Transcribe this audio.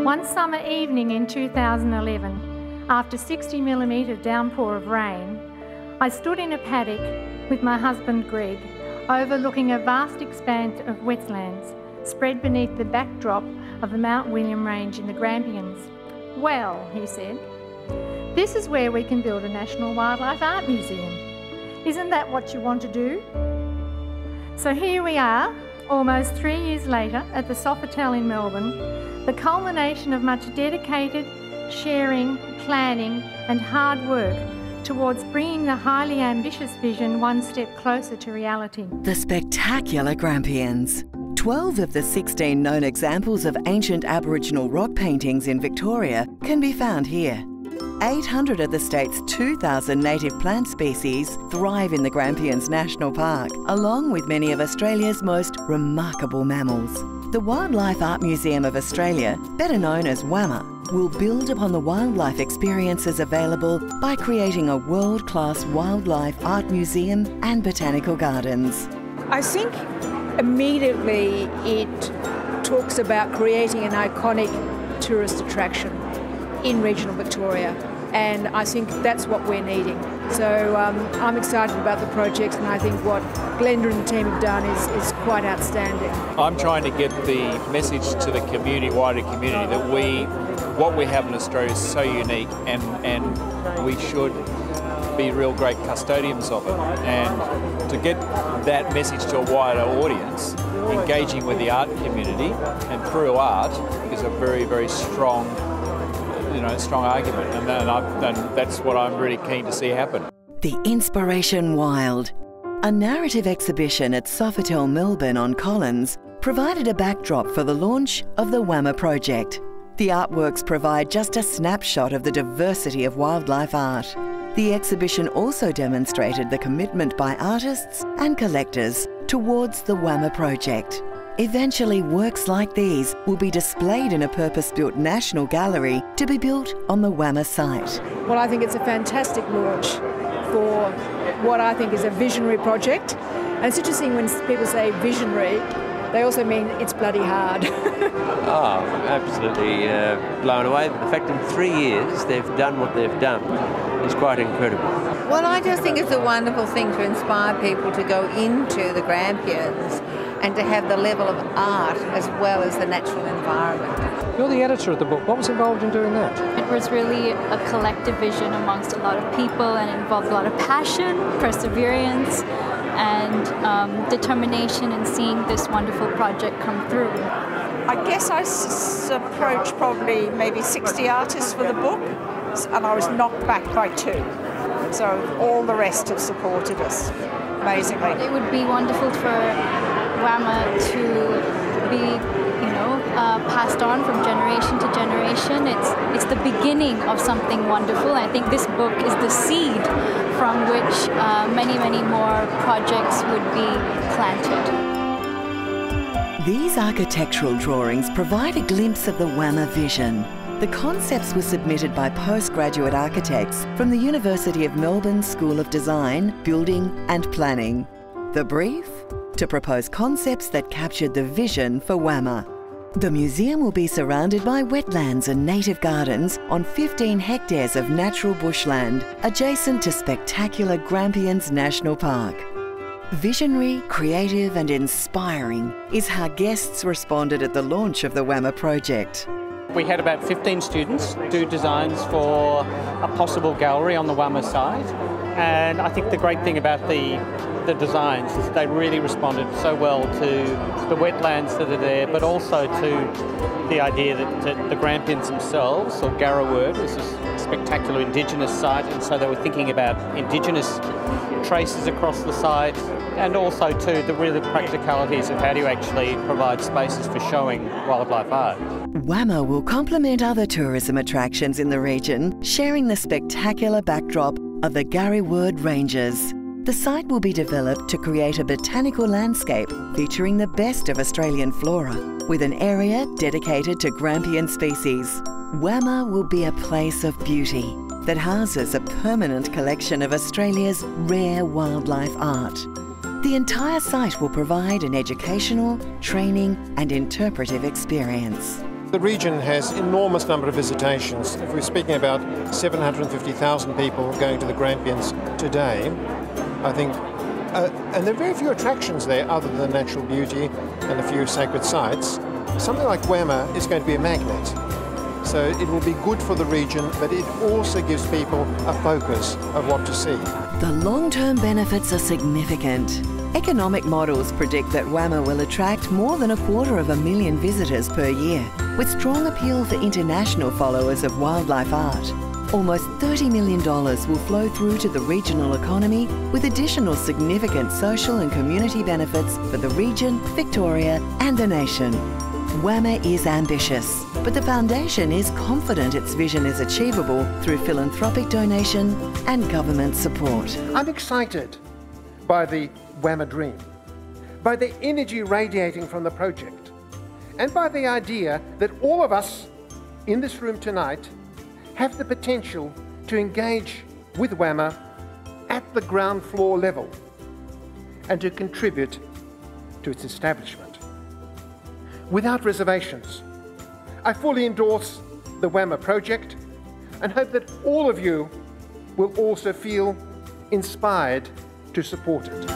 One summer evening in 2011, after 60mm downpour of rain, I stood in a paddock with my husband Greg, overlooking a vast expanse of wetlands spread beneath the backdrop of the Mount William Range in the Grampians. "Well," he said, "this is where we can build a National Wildlife Art Museum. Isn't that what you want to do?" So here we are, almost 3 years later, at the Sofitel in Melbourne, the culmination of much dedicated, sharing, planning and hard work towards bringing the highly ambitious vision one step closer to reality. The spectacular Grampians. 12 of the 16 known examples of ancient Aboriginal rock paintings in Victoria can be found here. 800 of the state's 2,000 native plant species thrive in the Grampians National Park, along with many of Australia's most remarkable mammals. The Wildlife Art Museum of Australia, better known as WAMA, will build upon the wildlife experiences available by creating a world-class wildlife art museum and botanical gardens. I think immediately it talks about creating an iconic tourist attraction in regional Victoria, and I think that's what we're needing. So I'm excited about the project, and I think what Glenda and the team have done is quite outstanding. I'm trying to get the message to the community, wider community, that what we have in Australia is so unique, and we should be real great custodians of it. And to get that message to a wider audience, engaging with the art community and through art is a very, very strong strong argument, and that's what I'm really keen to see happen. The Inspiration Wild, a narrative exhibition at Sofitel Melbourne on Collins, provided a backdrop for the launch of the WAMA project. The artworks provide just a snapshot of the diversity of wildlife art. The exhibition also demonstrated the commitment by artists and collectors towards the WAMA project. Eventually, works like these will be displayed in a purpose-built national gallery to be built on the WAMA site. Well, I think it's a fantastic launch for what I think is a visionary project. And it's interesting when people say visionary, they also mean it's bloody hard. Oh, absolutely blown away. The fact in 3 years they've done what they've done is quite incredible. Well, I just think it's a wonderful thing to inspire people to go into the Grampians and to have the level of art as well as the natural environment. You're the editor of the book. What was involved in doing that? It was really a collective vision amongst a lot of people, and it involved a lot of passion, perseverance, and determination in seeing this wonderful project come through. I guess I approached probably maybe 60 artists for the book, and I was knocked back by 2. So all the rest have supported us, amazingly. It would be wonderful for WAMA to be, passed on from generation to generation. It's the beginning of something wonderful. I think this book is the seed from which many, many more projects would be planted. These architectural drawings provide a glimpse of the WAMA vision. The concepts were submitted by postgraduate architects from the University of Melbourne School of Design, Building and Planning. The brief? To propose concepts that captured the vision for WAMA. The museum will be surrounded by wetlands and native gardens on 15 hectares of natural bushland adjacent to spectacular Grampians National Park. Visionary, creative and inspiring is how guests responded at the launch of the WAMA project. We had about 15 students do designs for a possible gallery on the WAMA site, and I think the great thing about the designs is they really responded so well to the wetlands that are there, but also to the idea that the Grampians themselves, or Garraword, is a spectacular Indigenous site, and so they were thinking about Indigenous traces across the site, and also to the real practicalities of how do you actually provide spaces for showing wildlife art. WAMA will complement other tourism attractions in the region, sharing the spectacular backdrop of the Garraword Ranges. The site will be developed to create a botanical landscape featuring the best of Australian flora, with an area dedicated to Grampian species. WAMA will be a place of beauty that houses a permanent collection of Australia's rare wildlife art. The entire site will provide an educational, training and interpretive experience. The region has enormous number of visitations. If we're speaking about 750,000 people going to the Grampians today, I think, and there are very few attractions there other than natural beauty and a few sacred sites. Something like WAMA is going to be a magnet. So it will be good for the region, but it also gives people a focus of what to see. The long-term benefits are significant. Economic models predict that WAMA will attract more than 250,000 visitors per year, with strong appeal for international followers of wildlife art. Almost $30 million will flow through to the regional economy, with additional significant social and community benefits for the region, Victoria and the nation. WAMA is ambitious, but the Foundation is confident its vision is achievable through philanthropic donation and government support. I'm excited by the WAMA dream, by the energy radiating from the project, and by the idea that all of us in this room tonight have the potential to engage with WAMA at the ground floor level and to contribute to its establishment. Without reservations, I fully endorse the WAMA project and hope that all of you will also feel inspired to support it.